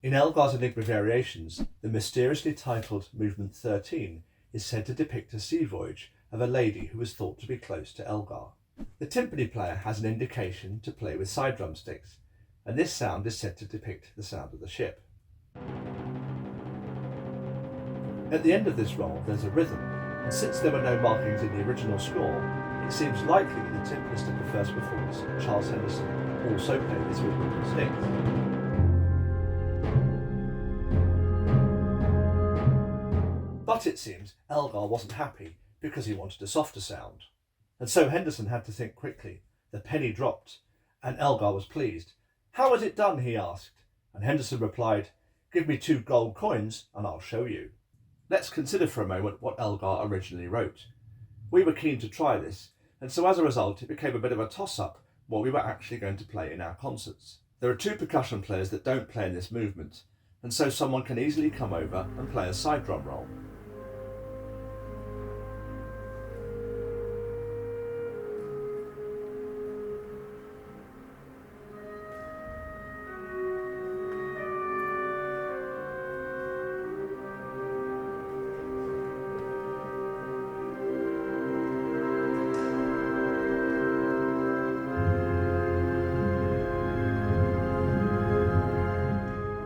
In Elgar's Enigma Variations, the mysteriously titled Movement 13 is said to depict a sea voyage of a lady who was thought to be close to Elgar. The timpani player has an indication to play with side drumsticks, and this sound is said to depict the sound of the ship. At the end of this roll there's a rhythm, and since there were no markings in the original score, it seems likely that the timpanist of the first performance, Charles Henderson, also played this with wooden sticks. But it seems Elgar wasn't happy because he wanted a softer sound. And so Henderson had to think quickly. The penny dropped, and Elgar was pleased. "How was it done?" he asked. And Henderson replied, "Give me 2 gold coins and I'll show you." Let's consider for a moment what Elgar originally wrote. We were keen to try this, and so as a result it became a bit of a toss-up what we were actually going to play in our concerts. There are 2 percussion players that don't play in this movement, and so someone can easily come over and play a side drum roll.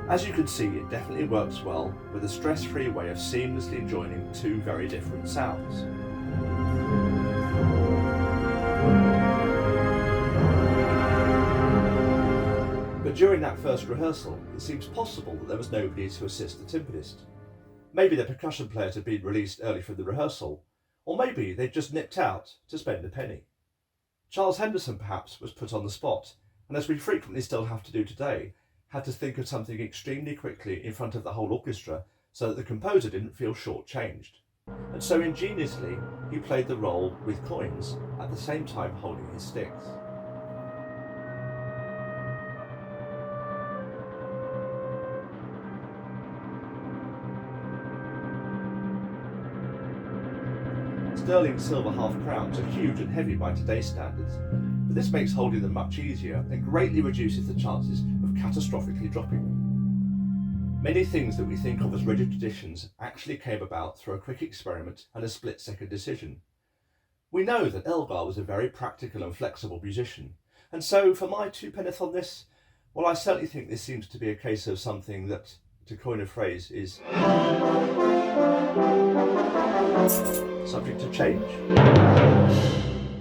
As you can see, it definitely works well with a stress-free way of seamlessly joining 2 very different sounds. But during that first rehearsal, it seems possible that there was nobody to assist the timpanist. Maybe the percussion players had been released early from the rehearsal, or maybe they'd just nipped out to spend a penny. Charles Henderson perhaps was put on the spot, and as we frequently still have to do today, had to think of something extremely quickly in front of the whole orchestra so that the composer didn't feel short-changed. And so ingeniously, he played the role with coins at the same time holding his sticks. Sterling silver half-crowns are huge and heavy by today's standards, but this makes holding them much easier and greatly reduces the chances of catastrophically dropping them. Many things that we think of as rigid traditions actually came about through a quick experiment and a split-second decision. We know that Elgar was a very practical and flexible musician, and so for my 2 penneth on this, well, I certainly think this seems to be a case of something that, to coin a phrase, is subject to change.